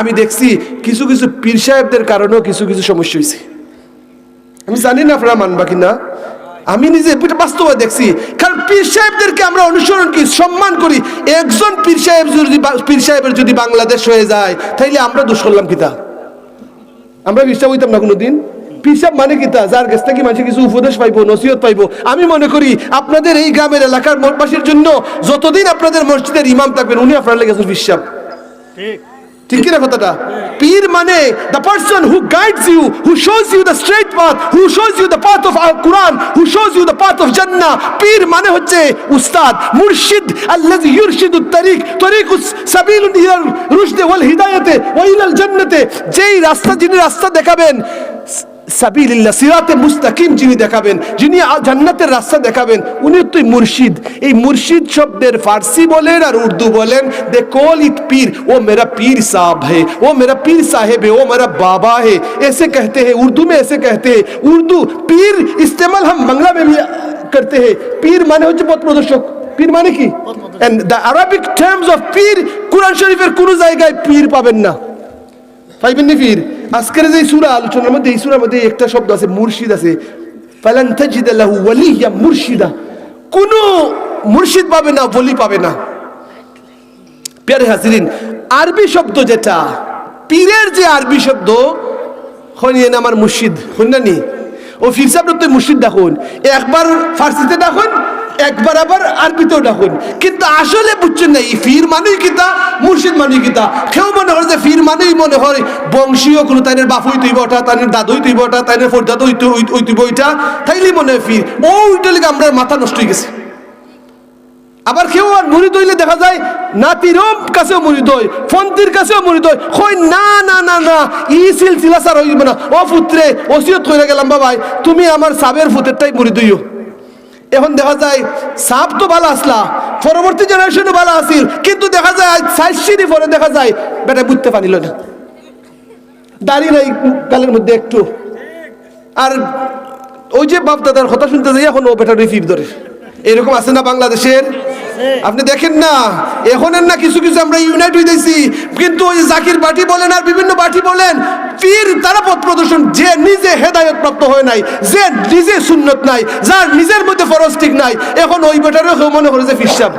আমি দেখছি কিছু কিছু পীর সাহেবদের কারণেও কিছু কিছু সমস্যা হয়েছে। আমি জানি না আপনারা মানবা কিনা, আমি নিজে বাস্তবে দেখছি। কারণ পীর সাহেবদেরকে আমরা অনুসরণ করি, সম্মান করি। একজন পীর সাহেবের যদি বাংলাদেশ হয়ে যায়, তাইলে আমরা দোষ করলাম কিতা? আমরা বিশ্বাস হইতাম না কোনোদিন। পীর সাহেব মানে কিতা? যার কাছ থেকে মানুষ কিছু উপদেশ পাইবো, নসিহত পাইবো। আমি মনে করি আপনাদের এই গ্রামের এলাকার মোটবাসীর জন্য যতদিন আপনাদের মসজিদের ইমাম থাকবেন, উনি আপনার লেগে বিশ্বাস। ঠিক কিনা কথাটা? পীর মানে the person who guides you, who shows you the straight path, who shows you the path of Quran, who shows you the path of Jannah. পীর মানে হচ্ছে উস্তাদ, মুর্শিদ, الذي يرشد الطريق, طريق سبيل الى الرشد والهدايه والى الجنه। যেই রাস্তা, যিনি রাস্তা দেখাবেন, সাবিলিল্লাহ, সিরাতে মুস্তাকিম যিনি দেখাবেন, যিনি জান্নাতের রাস্তা দেখাবেন, উনি তো মুর্শিদ। এই মুর্শিদ শব্দের ফার্সি বলেন আর উর্দু বলেন, দে কল ইট পীর। ও মেরা পীর সাहब है, वो मेरा पीर साहेब है, वो मेरा बाबा है, ऐसे कहते हैं उर्दू में, ऐसे कहते हैं। उर्दू पीर इस्तेमाल हम बांग्ला में भी करते हैं। पीर माने হচ্ছে পথ প্রদর্শক। পীর মানে কি? and the Arabic terms of পীর, কুরআন শরীফের কোন জায়গায় পীর পাবেন না, পাইবেন না পীর। আজকের যে সূরা আলোচনার মধ্যে, এই সূরার মধ্যে একটা শব্দ আছে মুর্শিদ আছে, ফালান তাজিদ লাহু ওয়ালিয়া মুর্শিদা। কোন মুর্শিদ পাবে না, ওলি পাবে না। প্যারে হাজিরিন, আরবি শব্দ যেটা পীরের, যে আরবি শব্দ হইনি আমার মুর্শিদ হইনানি, ও পীর সাহেব তো মুর্শিদ ডাকুন, একবার ফার্সিতে ডাকুন, একবার আবার আরবিতেও ডাকুন। কিন্তু আসলে বুঝছেন না, এই পীর মানেই কিতা, মুর্শিদ মানেই কিতা। কেউ মনে হয় যে পীর মানেই মনে হয় বংশীয় কোনো, তাইনের বাপ হইতেইব ওটা, তাইনের দাদু হইতেইব ওটা, তাইনের ফরদাদু হইতেইব ওইটা, তাইলেই মনে হয় পীর। ওইটা লিগে আমরা মাথা নষ্ট হয়ে গেছে। আবার কেউ আর মুরিদ হইলে দেখা যায় নাতির কাছেও মুরিদ হয়, ফন্তির কাছেও মুরিদ হয়। কই না না না না, ই সিলসিলা সার হইব না। ও পুত্রে ওসিয়ত কইরা গেলাম, বাবাই তুমি আমার সাবের ফুতেরটাই মুরিদ হইও। এখন দেখা যায় সাপ তো ভালো আসলা, পরবর্তী জেনারেশনও ভালো আসিল, কিন্তু দেখা যায় সাইশিরি পরে দেখা যায় বেটা বুঝতে পারিল না, দাড়ি নাই গালের মধ্যে একটু। আর ওই যে বাপ দাদার কথা শুনতে যাই, এখন ও বেটা রিফির ধরে। এরকম আছে না বাংলাদেশের? আপনি দেখেন না, এখন না কিছু কিছু আমরা ইউনাইট হয়ে যাইছি, কিন্তু ওই জাকির বাটি বলেন আর বিভিন্ন বাটি বলেন, পীর তারা পথ প্রদর্শন, যে নিজে হেদায়েত প্রাপ্ত হয় নাই, যে নিজে সুন্নত নাই, যার নিজের মধ্যে ফরজ ঠিক নাই, এখন ওই বেটারও মনে করে যে পীর সাহেব।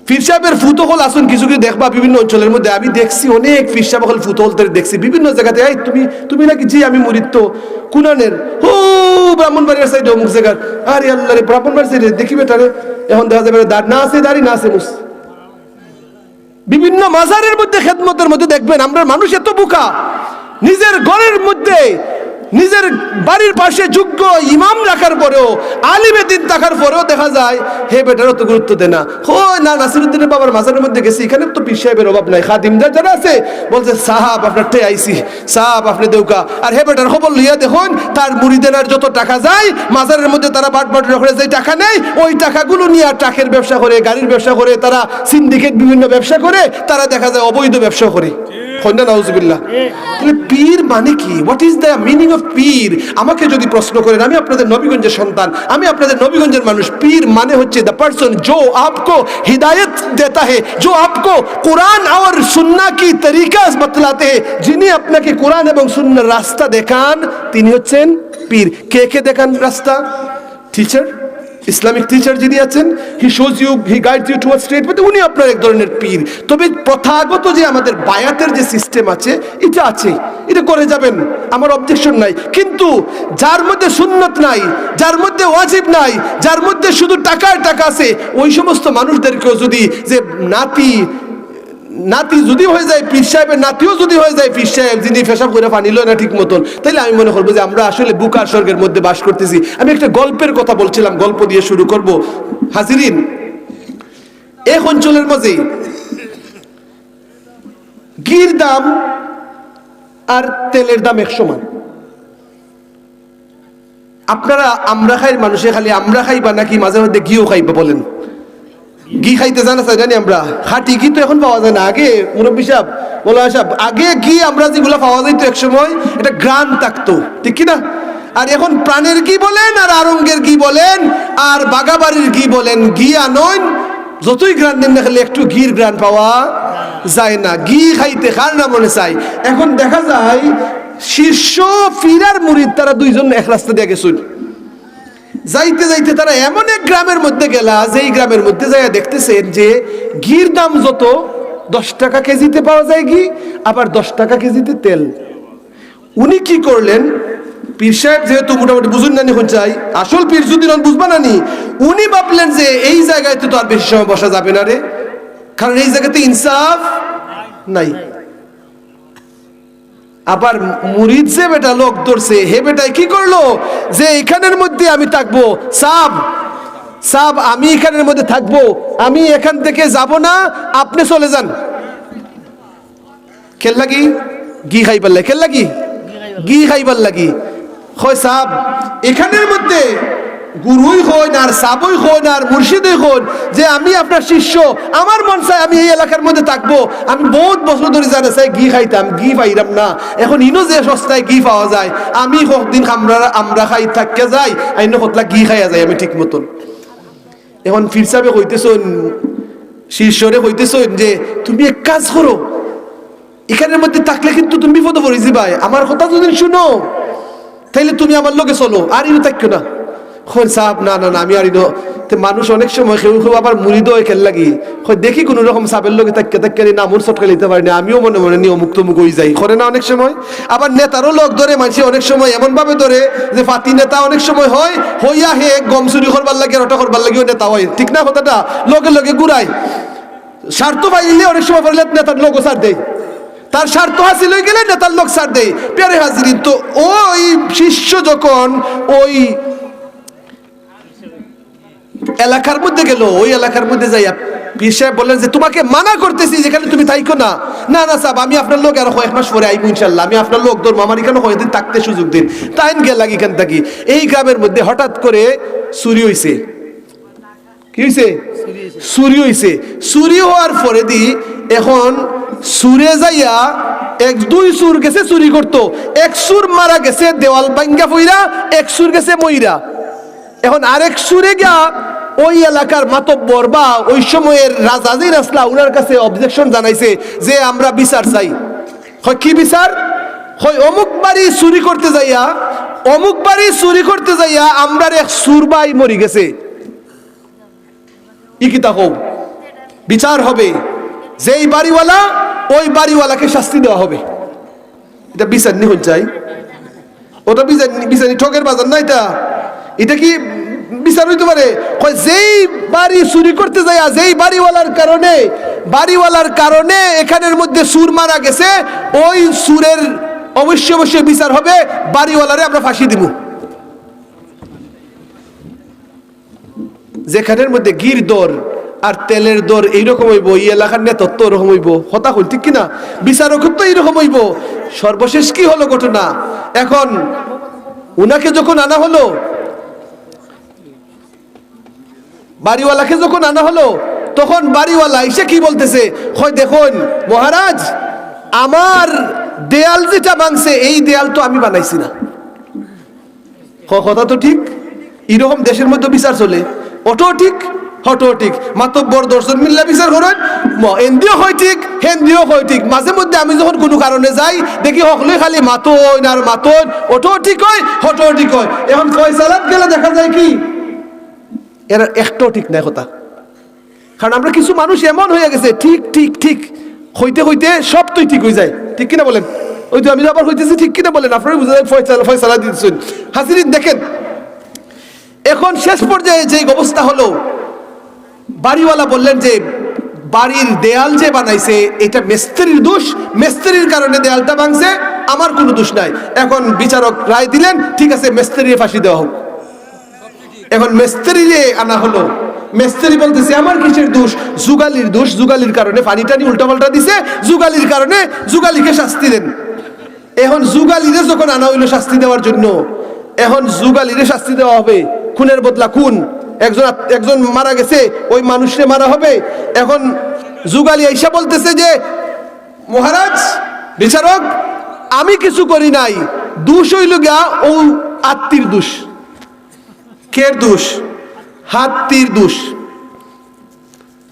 পীর সাহেবের ফুতহল আসুন কিছু কিছু দেখবা বিভিন্ন অঞ্চলের মধ্যে। আমি দেখছি অনেক পীর সাহেব হল ফুতহলদের দেখছি বিভিন্ন জায়গাতে। এই তুমি নাকি? জি আমি মুরিদ। তো কুনানের ও ব্রাহ্মণবাড়িয়ার সাইডে অমুক জায়গার। আরে আল্লাহ রে, ব্রাহ্মণবাড়ির সাইডে দেখি বেটারে, এখন দেখা যাবে না আছে দাড়ি, না আছে মুস। বিভিন্ন মাজারের মধ্যে খেদমতের মধ্যে দেখবেন আমরা মানুষ এত বোকা, নিজের ঘরের মধ্যে, নিজের বাড়ির পাশে যোগ্য ইমাম রাখার পরেও, আলিমে দিন থাকার পরেও দেখা যায় হে বেটার অত গুরুত্ব দেয় না। না নাসিরুদ্দিনের বাবার মাজারের মধ্যে গেছি, এখানে তো পীর সাহেবের অভাব নাই, খাদিমদার যারা আছে বলছে সাহাব আপনার টে আইসি, সাহাব আপনি দেউকা। আর হে বেটার খবর লইয়া দেখুন, তার মুরিদেনার যত টাকা যায় মাজারের মধ্যে, তারা বাট করে যে টাকা নেই, ওই টাকাগুলো নিয়ে ট্রাকের ব্যবসা করে, গাড়ির ব্যবসা করে, তারা সিন্ডিকেট বিভিন্ন ব্যবসা করে, তারা দেখা যায় অবৈধ ব্যবসা করে। পীর মানে কি? What is the meaning of পীর? আমাকে যদি প্রশ্ন করেন, আমি আপনাদের নবীগঞ্জের সন্তান, আমি আপনাদের নবীগঞ্জের মানুষ। পীর মানে হচ্ছে দ্য পারসন जो आपको हिदायत देता है, जो आपको कुरान और सुन्ना की तरीका बतलाते हैं, যিনি আপনাকে কোরআন এবং সুন্নাহর রাস্তা দেখান, তিনি হচ্ছেন পীর। কে কে দেখান রাস্তা? টিচার, ইসলামিক টিচার যিনি আছেন, he shows you, he guides you towards straight path, উনি আপনার এক ধরনের পীর। তবে প্রথাগত যে আমাদের বায়াতের যে সিস্টেম আছে, এটা আছে, এটা করে যাবেন, আমার অবজেকশন নাই। কিন্তু যার মধ্যে সুন্নত নাই, যার মধ্যে ওয়াজিব নাই, যার মধ্যে শুধু টাকার টাকা আছে, ওই সমস্ত মানুষদেরকেও যদি যে নাতি যদি হয়ে যায় পীর সাহেবের, নাতিও যদি হয়ে যায় পীর সাহেব, যিনি পেশাব করে পানিল না ঠিক মতন, তাহলে আমি মনে করবো যে আমরা আসলে বুকার স্বর্গের মধ্যে বাস করতেছি। আমি একটা গল্পের কথা বলছিলাম, গল্প দিয়ে শুরু করব। হাজিরিন, এক অঞ্চলের মাঝে ঘির দাম আর তেলের দাম এক সমান। আপনারা আমরা খাই মানুষে, খালি আমরা খাইবা নাকি মাঝে মধ্যে ঘিও খাইবা? বলেন, ঘি খাইতে জানা চাই জানি আমরা? খাঁটি ঘি তো এখন পাওয়া যায় না। আগে মুরব্বী সাহেব, মোল্লা সাহেব, আগে ঘি আমরা যেগুলো পাওয়া যাইতো এক সময়, এটা গ্রান থাকতো, ঠিক কিনা? আর এখন প্রাণের ঘি বলেন, আর আরঙ্গের ঘি বলেন, আর বাগাবাড়ির ঘি বলেন, ঘি আনন যতই গ্রান দেন না, খালি একটু ঘির গ্রান পাওয়া যায় না, ঘি খাইতে কার না মনে চাই। এখন দেখা যায় শীর্ষ ফিরার মুরিদ তারা দুইজন এক রাস্তা দিয়ে গেছেন। যাইতে যাইতে তারা এমন এক গ্রামের মধ্যে গেলা, যেই গ্রামের মধ্যে যাইয়া দেখতেছেন যে ঘির দাম যত 10 টাকা কেজিতে পাওয়া যায় ঘি, আবার 10 টাকা কেজিতে তেল। উনি কি করলেন, পীর সাহেব যেহেতু মোটামুটি বুঝুন নানি হন চাই, আসল পীর যদি নন বুঝবা নানি, উনি ভাবলেন যে এই জায়গায় তো আর বেশি সময় বসা যাবে না রে, কারণ এই জায়গাতে ইনসাফ নাই। আবার মুরিদ যে বেটা লোক ধরছে, হে বেটাই কি করলো যে এখানের মধ্যে আমি থাকবো, সাব আমি এখানের মধ্যে থাকবো, আমি এখান থেকে যাব না, আপনি চলে যান। খেল লাগি ঘি খাইবার লাগে, খেল লাগি ঘি খাইবার লাগি, হয় সাব এখানের মধ্যে গুরুই হন আর সাবই হন আর মুর্শিদই হন যে আমি আপনার শিষ্য, আমার মন চাই আমি এই এলাকার মধ্যে থাকবো, আমি বহুত বছর ধরে জানা চাই ঘি খাইতাম, ঘি পাইরাম না, এখন ইনো যে সস্তায় ঘি পাওয়া যায়, আমি কতদিন আমরা খাই থাকতে যাই, আইন কতলা ঘি খাইয়া যায় আমি ঠিক মতন। এখন ফির সাহেবে কইতেছেন, শিষ্যরে কইতেছেন যে তুমি এক কাজ করো, এখানের মধ্যে থাকলে কিন্তু তুমি বিপদে পড়ে যাবাই, আমার কথা যদি শুনো তাইলে তুমি আমার লোকে চলো, আর ইনো থাকো না। সাহেব না না না আমি আর ইনো, মানুষ অনেক সময় কেউ কেউ আবার মুড়ি দোয় খেল লাগি, দেখি কোন রকম সাবের লোকে থাকতে নামুর চটকা নিতে পারি না, আমিও মনে মনে নিয়ে অমুক তমুক হয়ে যাই, করে না অনেক সময়। আবার নেতারও লোক ধরে মানুষ অনেক সময় এমন ভাবে ধরে যে ফাতি নেতা অনেক সময় হয় হইয়া হে গম চুরি করবার লাগে, রটা করবার লাগে নেতা হয়, ঠিক না কথাটা, লোকে লোকে ঘুরায় স্বার্থ পাইলে অনেক সময় পারলে নেতার লোক ছাড় দেয়, তার স্বার্থ হাসিল হয়ে গেলে নেতার লোক ছাড় দেয়। প্যারে হাজিরিন, তো ওই শিষ্য যখন ওই এলাকার মধ্যে গেল, ওই এলাকার মধ্যে যাইয়া পীর সাহেব বললেন যে তোমাকে মানা করতেছি যেখানে তুমি থাইকো না। না না সাহেব আমি আপনার লোক আরো কয়েক মাস পরে আইবো ইনশাল্লাহ, আমি আপনার লোক ধরবো, আমার এখানে কয়েকদিন থাকতে সুযোগ দিন। তাইন গেল এখান থাকি। এই গ্রামের মধ্যে হঠাৎ করে চুরি হইছে। কি হইছে? চুরি হইছে। চুরি হওয়ার পরে দি এখন সুরে যাইয়া এক দুই সুর গেছে চুরি করতো, এক সুর মারা গেছে দেওয়াল ভাঙ্গা ফইরা, এক সুর গেছে মইরা। এখন আরেক সুরে গিয়া ওই এলাকার মাতব্বর বা ওই সময়ের রাজা যে রাসলা উনার কাছে অবজেকশন জানাইছে যে আমরা বিচার চাই। হয় কি বিচার? হয় অমুক বাড়ি চুরি করতে যাইয়া, অমুক বাড়ি চুরি করতে যাইয়া আমরার এক সুরবাই মরি গেছে, ইকিতা হোক বিচার হবে, যেই বাড়িওয়ালা ওই বাড়িওয়ালাকে শাস্তি দেওয়া হবে। এটা বিচার নি হন চাই, ওটা বিচার ঠকের বাজার না, এটা কি বিচার হইতে পারে? যেই বাড়ি চুরি করতে যায়, যেই বাড়িওয়ালার কারণে এখানের মধ্যে সুর মারা গেছে, ওই সুরের অবশ্যই অবশ্যই বিচার হবে, বাড়িওয়ালারে আমরা ফাঁসি দিব। যেখানের মধ্যে ঘির দর আর তেলের দর এইরকম হইব, এই এলাকার নেতৃত্ব ওরকম হইব, হতা হল ঠিক কিনা, বিচারক তো এইরকম হইব। সর্বশেষ কি হলো ঘটনা, এখন উনাকে যখন আনা হলো, বাড়িওয়ালাকে যখন আনা হলো, তখন বাড়িওয়ালা এসে কি বলতেছে, হয় দেখুন মহারাজ, আমার দেয়াল যেটা ভাঙছে এই দেয়াল তো আমি বানাইছি না। কথা তো ঠিক, এরকম দেশের মধ্যে বিচার চলে, ওটাও ঠিক হটাও ঠিক, মাতব্বর দর্শন মিল্লা বিচার করেন, এন্দিও হয় ঠিক হেন্দিও হয় ঠিক। মাঝে মধ্যে আমি যখন কোনো কারণে যাই দেখি হকলে খালি মাতন আর মাতন, ওটাও ঠিক হয় হটাও ঠিক হয়। এখন ফয়সালাত গেলে দেখা যায় কি এরা একটাও ঠিক নাই কথা, কারণ আমরা কিছু মানুষ এমন হয়ে গেছে ঠিক ঠিক ঠিক হইতে হইতে সব তুই ঠিক হয়ে যায়, ঠিক কিনা বলেন? ওই তো আমি আবার হইতেছি ঠিক কিনা বলেন, আপনারা বুঝে যায় ফয়সালা দিচ্ছেন। হাজিরিন দেখেন, এখন শেষ পর্যায়ে যে অবস্থা হলো, বাড়িওয়ালা বললেন যে বাড়ির দেয়াল যে বানাইছে এটা মিস্ত্রির দোষ, মিস্ত্রির কারণে দেয়ালটা ভাঙছে, আমার কোনো দোষ নাই। এখন বিচারক রায় দিলেন, ঠিক আছে মিস্ত্রির ফাঁসি দেওয়া হোক। এখন মিস্ত্রিরে আনা হলো, মিস্ত্রি বলতেছে আমার কিসের দোষ, যুগালির দোষ, যুগালির কারণে পানি টানি উল্টাপাল্টা দিছে, যুগালির কারণে যুগালিকে শাস্তি দেন। এখন যুগালিরে যখন আনা হইলো শাস্তি দেওয়ার জন্য, এখন যুগালিরে শাস্তি দেওয়া হবে, খুনের বদলা খুন, একজন মারা গেছে ওই মানুষকে মারা হবে। এখন যুগালি আইসা বলতেছে যে মহারাজ বিচারক আমি কিছু করি নাই, দোষ হইল গিয়া ও আত্মীর দোষ। কের দোষ? হাতির দোষ।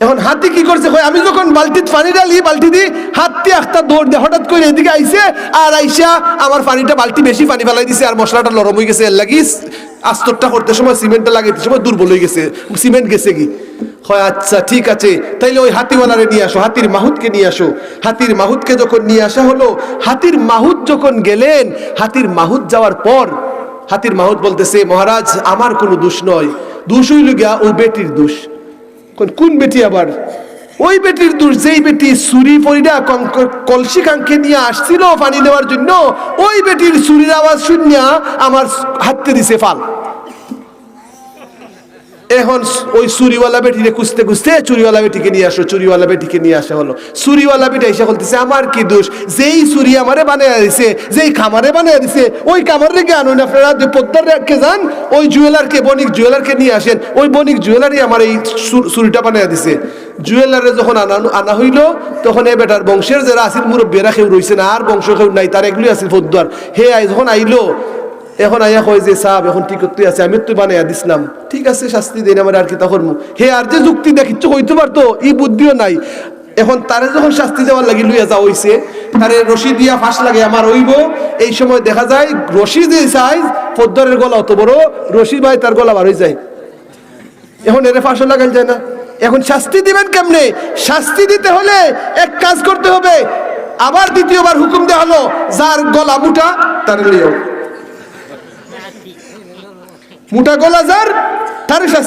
এখন হাতি কি করছে, আমি যখন বালতিত পানি ডালি, বালতি দি হাতি একটা দৌড় দিয়ে হঠাৎ করে এদিকে আইছে, আর আইসা আমার পানিটা বালতি বেশি পানি ফেলাই দিছে, আর মশলাটা নরম হয়ে গেছে। এর লাগি আস্তরটা করতে সময়, সিমেন্টটা লাগাইতে সময় দুর্বল হয়ে গেছে, সিমেন্ট গেছে কি। হয় আচ্ছা ঠিক আছে, তাইলে ওই হাতিওয়ালারে নিয়ে আসো, হাতির মাহুতকে নিয়ে আসো। হাতির মাহুতকে যখন নিয়ে আসা হলো, হাতির মাহুত যখন গেলেন, হাতির মাহুত যাওয়ার পর হাতির মাহুত বলতেছে, মহারাজ আমার কোনো দোষ নয়, দোষ হইল গিয়া ওই বেটির দোষ। কোন বেটি আবার? ওই বেটির দোষ, যেই বেটি চুরি পরিডা কলসি কাঙ্কে নিয়ে আসছিল পানি নেওয়ার জন্য, ওই বেটির চুরির আওয়াজ শুনিয়া আমার হাততে দিছে ফাল। এখন ওই চুরিওয়ালা বেটিকে খুঁজতে খুঁজতে চুরিওয়ালা বেটিকে নিয়ে আসো, চুরিওয়ালা বেটিকে নিয়ে আসা হলো। চুরিওয়ালা বেটি এসে বলতেছে, আমার কি দোষ? যেই চুরি আমারে বানিয়ে দিছে, যেই খামারে বানিয়ে দিছে, ওই খামার রেখে আনুন আপনারা, যে পদ্মার রেখে যান, ওই জুয়েলারকে, বণিক জুয়েলারকে নিয়ে আসেন, ওই বণিক জুয়েলারই আমার এই চুরিটা বানিয়ে দিছে। জুয়েলারে যখন আনা হইল, তখন এ বেটার বংশের যারা আসিল মুরব্বীরা কেউ রয়েছে না, আর বংশ কেউ নাই, তার এগুলি আসিল পদ্মার। হে যখন আইলো, এখন আইয়া কয় যে সাহেব এখন ঠিক করতে আছে, আমি তুই বানাইয়া দিছিলাম, ঠিক আছে শাস্তি দেন আমার, আর কি তা করবো। হে আর যে যুক্তি দেখ কিচ্ছু হইতে পারতো, ই বুদ্ধিও নাই। এখন তারে যখন শাস্তি দেওয়ার লাগি লইয়া যা হইছে, তারে রশি দিয়া ফাঁস লাগে আমার হইব। এই সময় দেখা যায় রশি যে সাইজ, পদ্মারের গলা অত বড়, রশি ভাই তার গলা বার হয়ে যায়। এখন এর ফাঁসও লাগাল যায় না। এখন শাস্তি দিবেন কেমনে? শাস্তি দিতে হলে এক কাজ করতে হবে, আবার দ্বিতীয়বার হুকুম দেওয়া হলো, যার গলা মুটা তার লিও, মোটা গলা যার তার শাস্তি।